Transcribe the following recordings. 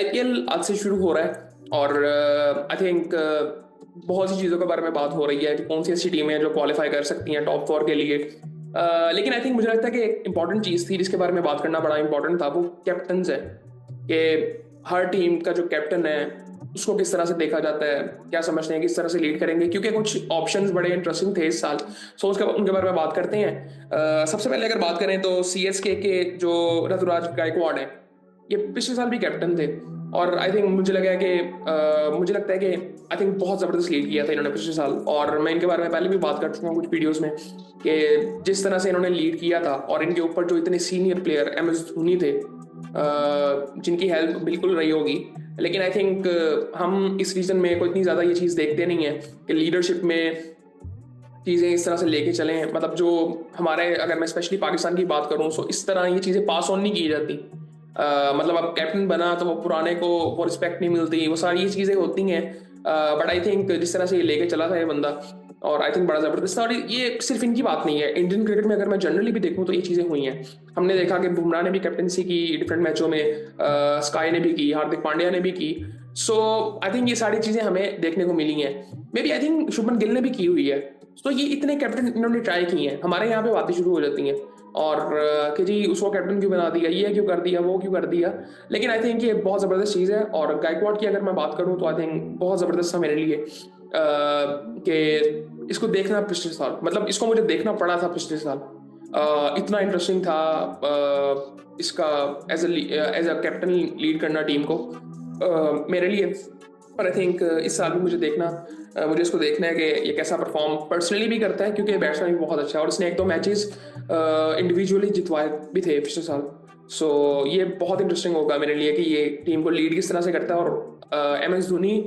IPL आज से शुरू हो रहा है और आई थिंक बहुत सी चीज़ों के बारे में बात हो रही है कि कौन सी ऐसी टीमें हैं जो क्वालिफाई कर सकती हैं टॉप फोर के लिए। लेकिन आई थिंक मुझे लगता है कि एक इंपॉर्टेंट चीज़ थी जिसके बारे में बात करना बड़ा इंपॉर्टेंट था, वो कैप्टन्स है कि हर टीम का जो कैप्टन है उसको किस तरह से देखा जाता है, क्या समझते हैं किस तरह से लीड करेंगे, क्योंकि कुछ ऑप्शंस बड़े इंटरेस्टिंग थे इस साल। सो उसके उनके बारे में बात करते हैं। सबसे पहले अगर बात करें तो सीएसके के जो ऋतुराज गायकवाड़ है, ये पिछले साल भी कैप्टन थे और आई थिंक मुझे लगता है कि आई थिंक बहुत ज़बरदस्त लीड किया था इन्होंने पिछले साल। और मैं इनके बारे में पहले भी बात कर चुका हूँ कुछ वीडियोस में कि जिस तरह से इन्होंने लीड किया था और इनके ऊपर जो इतने सीनियर प्लेयर एमएस धोनी थे, जिनकी हेल्प बिल्कुल रही होगी। लेकिन आई थिंक हम इस रीजन में कोई इतनी ज़्यादा ये चीज़ देखते नहीं है कि लीडरशिप में चीज़ें इस तरह से लेके चलें। मतलब जो हमारे, अगर मैं स्पेशली पाकिस्तान की बात करूँ, सो इस तरह ये चीज़ें पास ऑन नहीं की जाती। मतलब अब कैप्टन बना तो वो पुराने को वो रिस्पेक्ट नहीं मिलती, वो सारी ये चीज़ें होती हैं। बट आई थिंक जिस तरह से ये लेके चला था ये बंदा, और आई थिंक बड़ा ज़बरदस्त था। और ये सिर्फ इनकी बात नहीं है, इंडियन क्रिकेट में अगर मैं जनरली भी देखूँ तो ये चीज़ें हुई हैं। हमने देखा कि बुमराह ने भी कैप्टनसी की डिफरेंट मैचों में, स्काई ने भी की, हार्दिक पांड्या ने भी की। सो आई थिंक ये सारी चीज़ें हमें देखने को मिली हैं। Maybe I think Shubman Gill ने भी की हुई है। तो ये इतने कैप्टन इन्होंने ट्राई किए हैं, हमारे यहाँ पे बातें शुरू हो जाती हैं और कि जी उसको कैप्टन क्यों बना दिया, ये क्यों कर दिया, वो क्यों कर दिया। लेकिन आई थिंक ये बहुत ज़बरदस्त चीज़ है। और गायकवाड़ की अगर मैं बात करूँ तो आई थिंक बहुत ज़बरदस्त था मेरे लिए कि इसको देखना पिछले साल, मतलब इसको मुझे देखना पड़ा था पिछले साल। इतना इंटरेस्टिंग था इसका एज अ कैप्टन लीड करना टीम को मेरे लिए। पर आई थिंक इस साल भी मुझे इसको देखना है कि ये कैसा परफॉर्म पर्सनली भी करता है, क्योंकि बैट्समैन भी बहुत अच्छा है और इसने एक दो मैचेस इंडिविजुअली जितवाए भी थे पिछले साल। सो ये बहुत इंटरेस्टिंग होगा मेरे लिए कि ये टीम को लीड किस तरह से करता है। और एम एस धोनी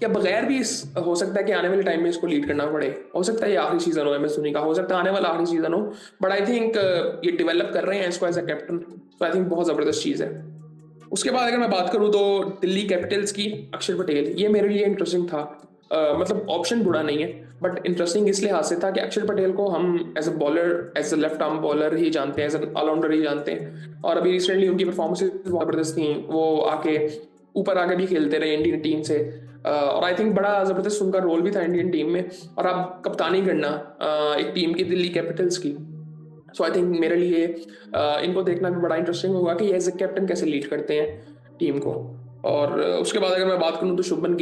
क्या बगैर भी इस हो सकता है कि आने वाले टाइम में इसको लीड करना पड़े, हो सकता है ये आखिरी सीजन हो एम एस धोनी का, हो सकता है आने वाला आखिरी सीजन हो। बट आई थिंक ये डेवलप कर रहे हैं इसको एज अ कैप्टन, तो आई थिंक बहुत ज़बरदस्त चीज़ है। उसके बाद अगर मैं बात करूं तो दिल्ली कैपिटल्स की अक्षर पटेल, ये मेरे लिए इंटरेस्टिंग था। मतलब ऑप्शन बुरा नहीं है, बट इंटरेस्टिंग इस लिहाज से था कि अक्षर पटेल को हम as a bowler, as a left arm bowler ही जानते हैं, एज अ ऑलराउंडर ही जानते हैं। और अभी रिसेंटली उनकी परफॉर्मेंसेज बहुत ज़बरदस्त थी, वो आके ऊपर आके भी खेलते रहे इंडियन टीम से। और आई थिंक बड़ा ज़बरदस्त उनका रोल भी था इंडियन टीम में। और अब कप्तानी करना एक टीम की, दिल्ली कैपिटल्स की। सो आई थिंक मेरे लिए इनको देखना भी बड़ा इंटरेस्टिंग होगा कि एज ए कैप्टन कैसे लीड करते हैं टीम को। और उसके बाद अगर मैं बात करूं तो शुभमन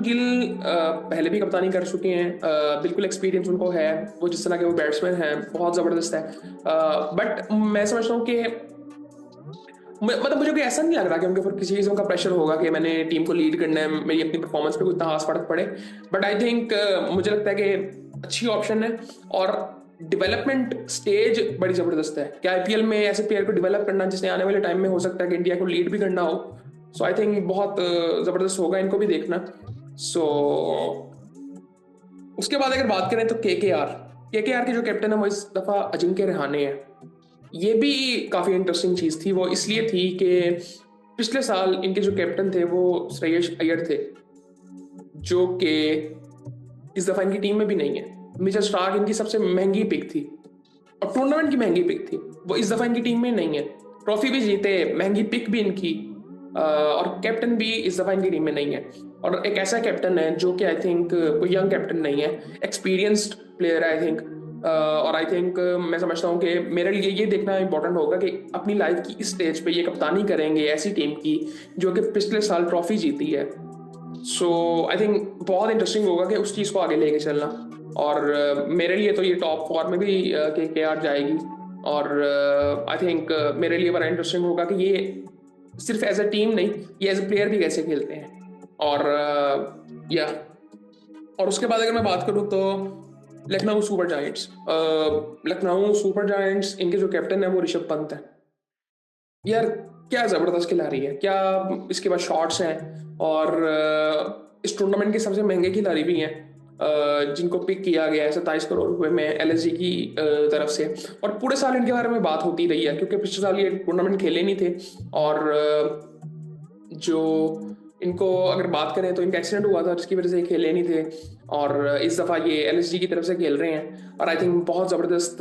गिल पहले भी कप्तानी कर चुके हैं, बिल्कुल एक्सपीरियंस उनको है, वो जिस तरह के वो बैट्समैन हैं बहुत ज़बरदस्त है। बट मैं समझता हूँ कि मतलब मुझे कोई ऐसा नहीं लग रहा कि उनके ऊपर किसी किस्म का प्रेशर होगा कि मैंने टीम को लीड करना है, मेरी अपनी परफॉर्मेंस पे कोई इतना खास फर्क पड़े। बट आई थिंक मुझे लगता है कि अच्छी ऑप्शन है। और डेवलपमेंट स्टेज बड़ी ज़बरदस्त है कि आईपीएल में ऐसे प्लेयर को डेवलप करना जिसने आने वाले टाइम में हो सकता है कि इंडिया को लीड भी करना हो। सो आई थिंक बहुत ज़बरदस्त होगा इनको भी देखना। सो उसके बाद अगर बात करें तो के आर के जो कैप्टन है वो इस दफ़ा अजिंक्य रहाणे है। ये भी काफ़ी इंटरेस्टिंग चीज़ थी, वो इसलिए थी कि पिछले साल इनके जो कैप्टन थे वो श्रेयस अय्यर थे, जो कि इस दफ़ा इनकी टीम में भी नहीं है। मिचेल स्टार्क इनकी सबसे महंगी पिक थी और टूर्नामेंट की महंगी पिक थी, वो इस दफ़ा इनकी टीम में नहीं है। ट्रॉफी भी जीते, महंगी पिक भी इनकी, और कैप्टन भी इस दफ़ा इनकी टीम में नहीं है। और एक ऐसा कैप्टन है जो कि आई थिंक कोई यंग कैप्टन नहीं है, एक्सपीरियंस्ड प्लेयर है आई थिंक। और आई थिंक मैं समझता हूँ कि मेरे लिए ये देखना इंपॉर्टेंट होगा कि अपनी लाइफ की इस स्टेज पे ये कप्तानी करेंगे ऐसी टीम की जो कि पिछले साल ट्रॉफी जीती है। सो आई थिंक बहुत इंटरेस्टिंग होगा कि उस चीज़ को आगे लेके चलना। और मेरे लिए तो ये टॉप फोर में भी के आर जाएगी। और आई थिंक मेरे लिए बड़ा इंटरेस्टिंग होगा कि ये सिर्फ एज अ टीम नहीं, ये एज अ प्लेयर भी कैसे खेलते हैं। और या और उसके बाद अगर मैं बात करूँ तो लखनऊ सुपर जायंट्स, इनके जो कैप्टन है वो ऋषभ पंत है। यार क्या ज़बरदस्त खिलाड़ी है, क्या इसके पास शॉट्स हैं। और इस टूर्नामेंट के सबसे महंगे खिलाड़ी भी हैं, जिनको पिक किया गया है 27 करोड़ रुपए में एलएसजी की तरफ से। और पूरे साल इनके बारे में बात होती रही है क्योंकि पिछले साल ये टूर्नामेंट खेले नहीं थे। और जो इनको अगर बात करें तो इनका एक्सीडेंट हुआ था जिसकी वजह से ये खेले नहीं थे। और इस दफ़ा ये एलएसजी की तरफ से खेल रहे हैं और आई थिंक बहुत ज़बरदस्त,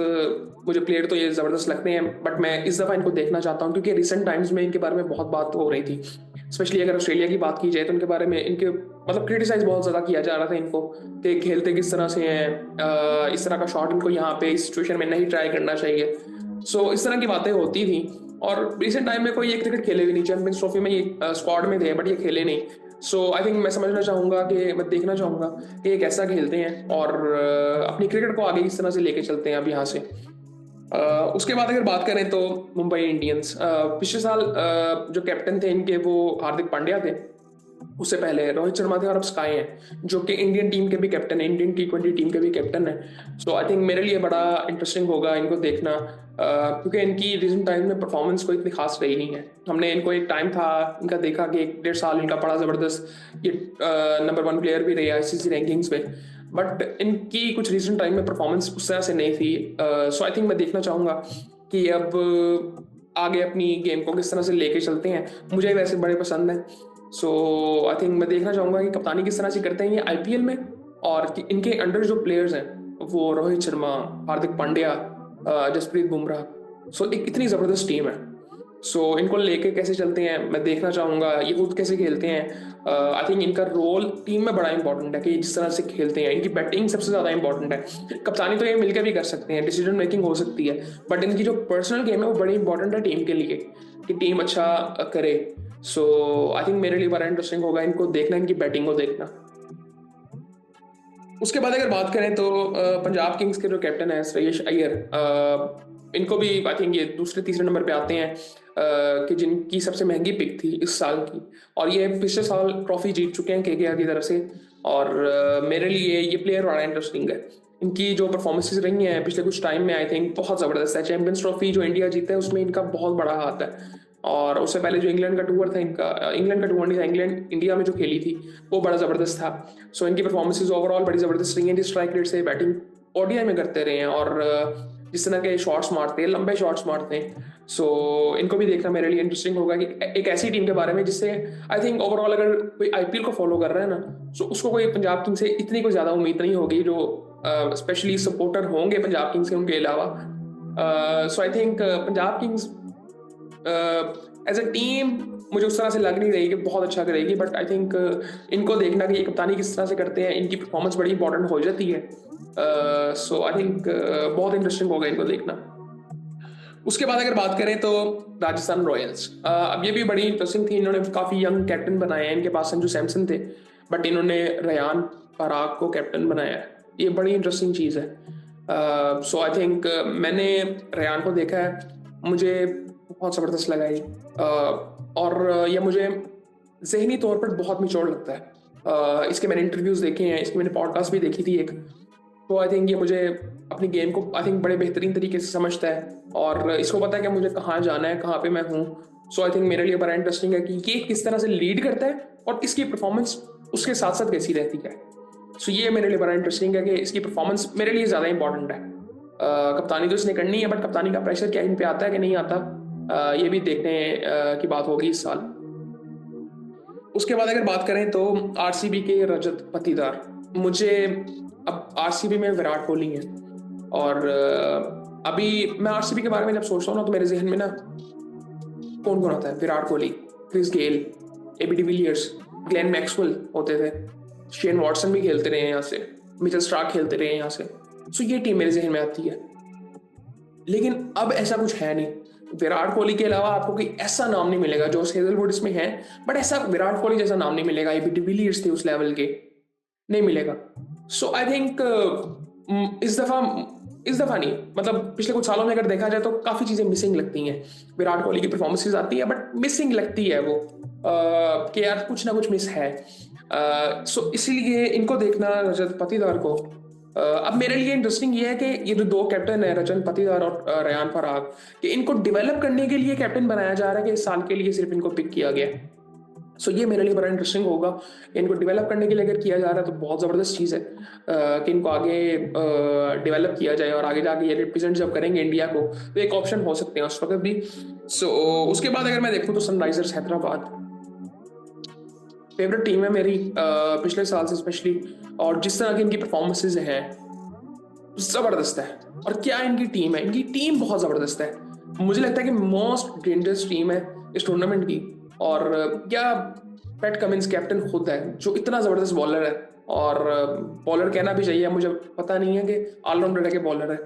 मुझे प्लेयर तो ये ज़बरदस्त लगते हैं, बट मैं इस दफ़ा इनको देखना चाहता हूँ क्योंकि रिसेंट टाइम्स में इनके बारे में बहुत बात हो रही थी। स्पेशली अगर ऑस्ट्रेलिया की बात की जाए तो उनके बारे में इनके मतलब क्रिटिसाइज बहुत ज़्यादा किया जा रहा था इनको कि खेलते किस तरह से हैं, इस तरह का शॉट इनको यहाँ पे इस सिचुएशन में नहीं ट्राई करना चाहिए। सो इस तरह की बातें होती थी और रिसेंट टाइम में कोई ये क्रिकेट खेले भी नहीं। चैंपियंस ट्रॉफी में ये स्क्वाड में थे बट ये खेले नहीं। सो आई थिंक मैं समझना चाहूँगा कि मैं देखना चाहूँगा कि ये कैसा खेलते हैं और अपनी क्रिकेट को आगे किस तरह से लेके चलते हैं अब यहाँ से। उसके बाद अगर बात करें तो मुंबई इंडियंस पिछले साल जो कैप्टन थे इनके वो हार्दिक पांड्या थे, उससे पहले रोहित शर्मा थे और अब स्काई हैं जो कि इंडियन टीम के भी कैप्टन है, इंडियन T20 टीम के भी कैप्टन है। सो आई थिंक मेरे लिए बड़ा इंटरेस्टिंग होगा इनको देखना क्योंकि इनकी रिसेंट टाइम में परफॉर्मेंस कोई इतनी खास रही नहीं है। हमने इनको एक टाइम था इनका देखा कि 1.5 साल इनका बड़ा ज़बरदस्त ये नंबर 1 प्लेयर भी रहे ICC रैंकिंग्स में, बट इनकी कुछ रिसेंट टाइम में परफॉर्मेंस उस तरह से नहीं थी। सो आई थिंक मैं देखना चाहूँगा कि अब आगे अपनी गेम को किस तरह से लेके चलते हैं। मुझे वैसे बड़े पसंद हैं। सो आई थिंक मैं देखना चाहूँगा कि कप्तानी किस तरह से करते हैं ये IPL में और कि इनके अंडर जो प्लेयर्स हैं वो रोहित शर्मा, हार्दिक पांड्या, जसप्रीत बुमराह। सो एक इतनी ज़बरदस्त टीम है। सो इनको लेके कैसे चलते हैं मैं देखना चाहूँगा, ये खुद कैसे खेलते हैं। आई थिंक इनका रोल टीम में बड़ा इंपॉर्टेंट है कि जिस तरह से खेलते हैं। इनकी बैटिंग सबसे ज़्यादा इंपॉर्टेंट है। कप्तानी तो ये मिलकर भी कर सकते हैं, डिसीजन मेकिंग हो सकती है, बट इनकी जो पर्सनल गेम है वो बड़ी इंपॉर्टेंट है टीम के लिए कि टीम अच्छा करे। सो आई थिंक मेरे लिए बड़ा इंटरेस्टिंग होगा इनको देखना, इनकी बैटिंग को देखना। उसके बाद अगर बात करें तो पंजाब किंग्स के जो कैप्टन है श्रेयस अय्यर, इनको भी आई थिंक ये दूसरे तीसरे नंबर पे आते हैं कि जिनकी सबसे महंगी पिक थी इस साल की और ये पिछले साल ट्रॉफी जीत चुके हैं KKR की तरफ से। और मेरे लिए ये प्लेयर बड़ा इंटरेस्टिंग है। इनकी जो परफॉर्मेंसेज रही हैं पिछले कुछ टाइम में आई थिंक बहुत ज़बरदस्त है। चैंपियंस ट्रॉफी जो इंडिया जीता है उसमें इनका बहुत बड़ा हाथ है और उससे पहले जो इंग्लैंड का टूर था इनका, इंग्लैंड का टूर नहीं था, इंग्लैंड इंडिया में जो खेली थी वो बड़ा ज़बरदस्त था। सो इनकी परफॉर्मेंसेज ओवरऑल बड़ी ज़बरदस्त रही हैं। जिस स्ट्राइक रेट से बैटिंग ODI में करते रहे हैं और जिस तरह के शॉट्स मारते हैं, लंबे शॉट्स मारते हैं। सो इनको भी देखना मेरे लिए इंटरेस्टिंग होगा कि एक ऐसी टीम के बारे में जिससे आई थिंक ओवरऑल अगर कोई IPL को फॉलो कर रहा है ना सो उसको कोई पंजाब किंग्स से इतनी कोई ज़्यादा उम्मीद नहीं होगी जो स्पेशली सपोर्टर होंगे पंजाब किंग्स के उनके अलावा। So I think Punjab Kings as a team मुझे उस तरह से लग नहीं रही कि बहुत अच्छा करेगी, बट आई थिंक इनको देखना कि ये कप्तानी किस तरह से करते हैं, इनकी परफॉर्मेंस बड़ी इंपॉर्टेंट हो जाती है। सो आई थिंक बहुत इंटरेस्टिंग होगा इनको देखना। उसके बाद अगर बात करें तो राजस्थान रॉयल्स, अब ये भी बड़ी इंटरेस्टिंग थी। इन्होंने काफ़ी यंग कैप्टन बनाए हैं। इनके पास संजू सैमसन थे बट इन्होंने रेयान पराग को कैप्टन बनाया है। ये बड़ी इंटरेस्टिंग चीज़ है। सो आई थिंक मैंने रेयान को देखा है, मुझे बहुत ज़बरदस्त लगा ये और ये मुझे जहनी तौर पर बहुत मिच्योर लगता है। इसके मैंने इंटरव्यूज़ देखे हैं, इसकी मैंने पॉडकास्ट भी देखी थी एक। तो आई थिंक ये मुझे अपनी गेम को आई थिंक बड़े बेहतरीन तरीके से समझता है और इसको पता है कि मुझे कहाँ जाना है, कहाँ पे मैं हूँ। सो आई थिंक मेरे लिए बड़ा इंटरेस्टिंग है कि ये किस तरह से लीड करता है और इसकी परफॉर्मेंस उसके साथ साथ कैसी रहती है। सो ये मेरे लिए बड़ा इंटरेस्टिंग है कि इसकी परफॉर्मेंस मेरे लिए ज़्यादा इंपॉर्टेंट है। कप्तानी तो इसने करनी है बट कप्तानी का प्रेशर क्या इन पे आता है कि नहीं आता, ये भी देखने की बात होगी इस साल। उसके बाद अगर बात करें तो RCB के रजत पाटीदार, मुझे अब RCB में विराट कोहली है और अभी मैं RCB के बारे में जब सोचता हूँ ना तो मेरे जहन में ना कौन कौन आता है, Virat Kohli, Chris Gayle, AB de Villiers, Glenn Maxwell होते थे, शेन वॉटसन भी खेलते रहे हैं यहाँ से, मिचेल स्टार्क खेलते रहे हैं यहाँ से। सो ये टीम मेरे जहन में आती है। लेकिन अब ऐसा कुछ है नहीं। विराट कोहली के अलावा आपको कोई ऐसा नाम नहीं मिलेगा, जोस हेजलवुड इसमें है बट ऐसा विराट कोहली जैसा नाम नहीं मिलेगा। AB डिविलियर्स थे उस लेवल के, नहीं मिलेगा। सो आई थिंक इस दफा नहीं, मतलब पिछले कुछ सालों में अगर देखा जाए तो काफी चीजें मिसिंग लगती हैं। विराट कोहली की परफॉर्मेंसेज आती है बट मिसिंग लगती है वो कि यार कुछ ना कुछ मिस है। सो इसीलिए इनको देखना, रजत पाटीदार को। अब मेरे लिए इंटरेस्टिंग ये है कि ये जो दो कैप्टन है रजत पाटीदार और रेयान पराग, कि इनको डेवलप करने के लिए कैप्टन बनाया जा रहा है कि इस साल के लिए सिर्फ इनको पिक किया गया। सो ये मेरे लिए बड़ा इंटरेस्टिंग होगा। इनको डेवलप करने के लिए अगर किया जा रहा है तो बहुत ज़बरदस्त चीज़ है कि इनको आगे डेवलप किया जाए और आगे जाके ये रिप्रेजेंट जब करेंगे इंडिया को तो एक ऑप्शन हो सकते हैं उस वक्त भी। सो उसके बाद अगर मैं देखूँ तो सनराइजर्स हैदराबाद, फेवरेट टीम है मेरी पिछले साल से स्पेशली। और जिस तरह की इनकी परफॉर्मेंसेज हैं जबरदस्त है। और क्या इनकी टीम है, इनकी टीम बहुत जबरदस्त है। मुझे लगता है कि मोस्ट डेंजरस टीम है इस टूर्नामेंट की। और क्या पैट कमिंस कैप्टन खुद है जो इतना जबरदस्त बॉलर है। और बॉलर कहना भी चाहिए, मुझे पता नहीं है कि ऑलराउंडर के बॉलर है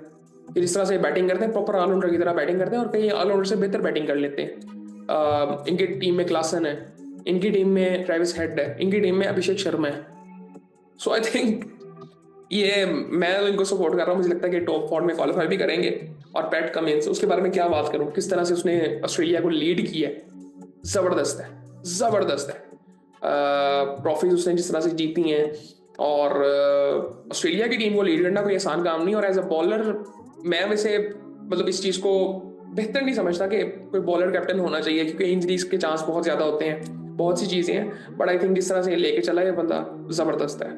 कि जिस तरह से बैटिंग करते हैं प्रॉपर ऑलराउंडर की तरह बैटिंग करते हैं और कई ऑलराउंडर से बेहतर बैटिंग कर लेते हैं। इनकी टीम में क्लासन है, इनकी टीम में ट्रेविस हेड है, इनकी टीम में अभिषेक शर्मा है। सो आई थिंक ये मैं तो इनको सपोर्ट कर रहा हूँ। मुझे लगता है कि टॉप 4 में क्वालिफाई भी करेंगे। और पैट कमिंस उसके बारे में क्या बात करूँ, किस तरह से उसने ऑस्ट्रेलिया को लीड किया है, जबरदस्त है, जबरदस्त है। ट्रॉफीज उसने जिस तरह से जीती हैं और ऑस्ट्रेलिया की टीम को लीड करना कोई आसान काम नहीं। और एज अ बॉलर मैं वैसे मतलब इस चीज़ को बेहतर नहीं समझता कि कोई बॉलर कैप्टन होना चाहिए, क्योंकि इंजरीज के चांस बहुत ज़्यादा होते हैं, बहुत सी चीज़ें हैं। बट आई थिंक जिस तरह से लेके चला है बंदा जबरदस्त है।